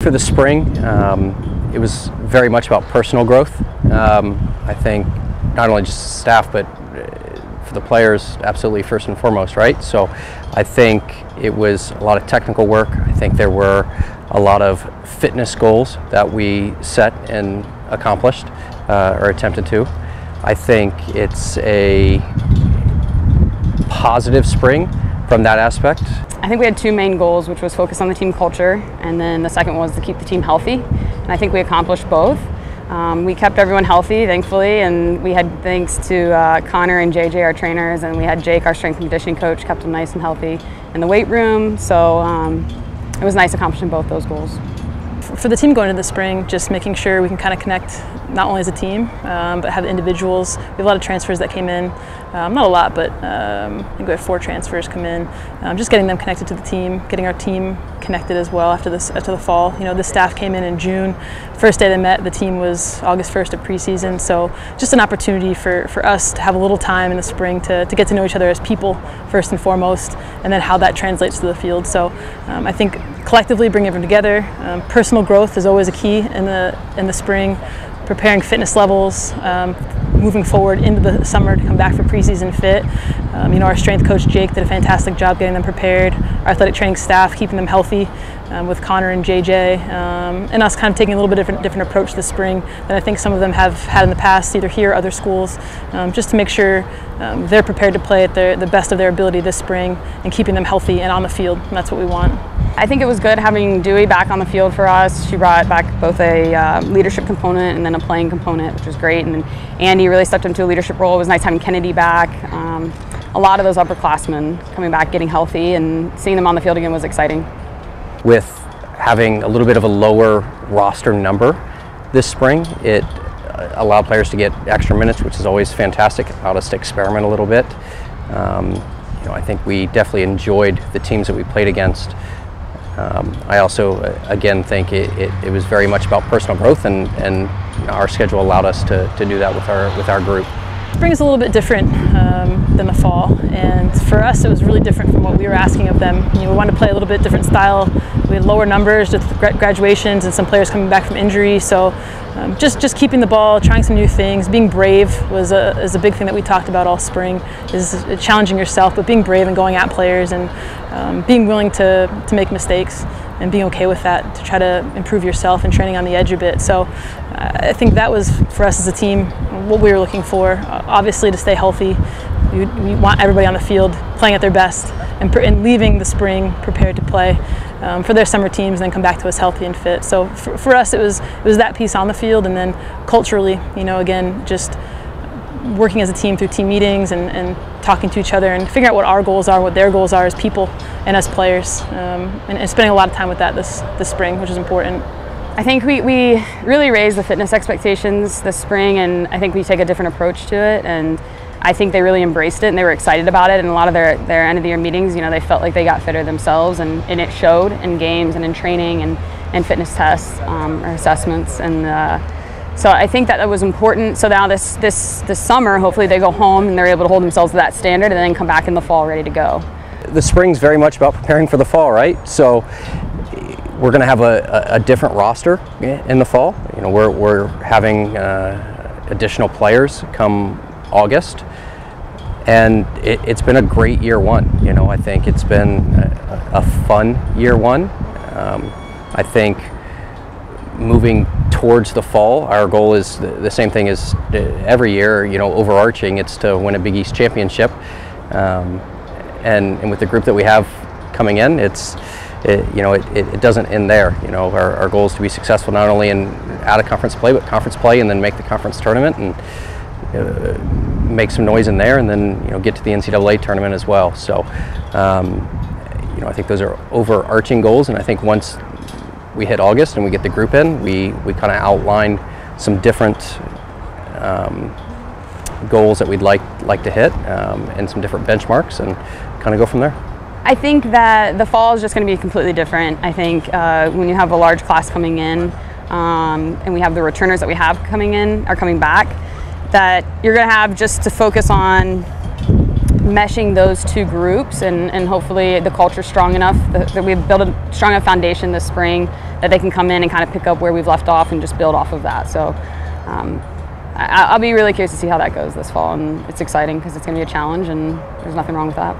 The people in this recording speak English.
For the spring, it was very much about personal growth. I think not only just staff, but for the players, absolutely first and foremost, right? So I think it was a lot of technical work. I think there were a lot of fitness goals that we set and accomplished or attempted to. I think it's a positive spring from that aspect. I think we had two main goals, which was focus on the team culture, and then the second was to keep the team healthy. And I think we accomplished both. We kept everyone healthy, thankfully, and we had, thanks to Connor and JJ, our trainers, and we had Jake, our strength and conditioning coach, kept them nice and healthy in the weight room. So it was nice accomplishing both those goals. For the team going into the spring, just making sure we can kind of connect not only as a team, but have individuals. We have a lot of transfers that came in. Not a lot, but I think we had 4 transfers come in. Just getting them connected to the team, getting our team connected as well after the fall. You know, the staff came in June. First day they met, the team was August 1st of preseason. So just an opportunity for us to have a little time in the spring to get to know each other as people first and foremost, and then how that translates to the field. So I think collectively bringing everyone together. Personal growth is always a key in the spring. Preparing fitness levels, moving forward into the summer to come back for preseason fit. You know, our strength coach Jake did a fantastic job getting them prepared. Our athletic training staff keeping them healthy with Connor and JJ, and us kind of taking a little bit different approach this spring than I think some of them have had in the past, either here or other schools, just to make sure they're prepared to play at the best of their ability this spring and keeping them healthy and on the field, and that's what we want. I think it was good having Dewey back on the field for us. She brought back both a leadership component and then a playing component, which was great. And Andy really stepped into a leadership role. It was nice having Kennedy back. A lot of those upperclassmen coming back, getting healthy, and seeing them on the field again was exciting. With having a little bit of a lower roster number this spring, it allowed players to get extra minutes, which is always fantastic. It allowed us to experiment a little bit. You know, I think we definitely enjoyed the teams that we played against. I also, again, think it was very much about personal growth, and our schedule allowed us to do that with our group. Spring is a little bit different than the fall, and for us it was really different from what we were asking of them. You know, we wanted to play a little bit different style. We had lower numbers with graduations and some players coming back from injury, so just keeping the ball, trying some new things, being brave is a big thing that we talked about all spring, is challenging yourself, but being brave and going at players, and being willing to make mistakes and being okay with that, to try to improve yourself and training on the edge a bit. So I think that was, for us as a team, what we were looking for. Obviously, to stay healthy, we want everybody on the field playing at their best and leaving the spring prepared to play for their summer teams and then come back to us healthy and fit. So for us, it was that piece on the field, and then culturally, you know, again, just working as a team through team meetings and talking to each other and figuring out what our goals are, what their goals are as people and as players, and spending a lot of time with that this spring, which is important. I think we really raised the fitness expectations this spring, and I think we take a different approach to it, and I think they really embraced it and they were excited about it. And a lot of their end of the year meetings, you know, they felt like they got fitter themselves, and it showed in games and in training and fitness tests or assessments. And so I think that was important. So now this summer, hopefully they go home and they're able to hold themselves to that standard and then come back in the fall ready to go. The spring's very much about preparing for the fall, right? So we're going to have a different roster in the fall. You know, we're having additional players come August, and it's been a great year one. You know, I think it's been a fun year one. I think moving towards the fall, our goal is the same thing as every year, you know, overarching, it's to win a Big East championship. And with the group that we have coming in, you know, it doesn't end there. You know, our goal is to be successful not only in out-of-conference play, but conference play, and then make the conference tournament and make some noise in there, and then, you know, get to the NCAA tournament as well. So, you know, I think those are overarching goals, and I think once we hit August and we get the group in, we kind of outline some different goals that we'd like to hit, and some different benchmarks, and kind of go from there. I think that the fall is just going to be completely different. I think when you have a large class coming in, and we have the returners that we have coming back, that you're going to have just to focus on meshing those two groups, and hopefully the culture's strong enough that we've built a strong enough foundation this spring that they can come in and kind of pick up where we've left off and just build off of that. So I'll be really curious to see how that goes this fall, and it's exciting because it's going to be a challenge, and there's nothing wrong with that.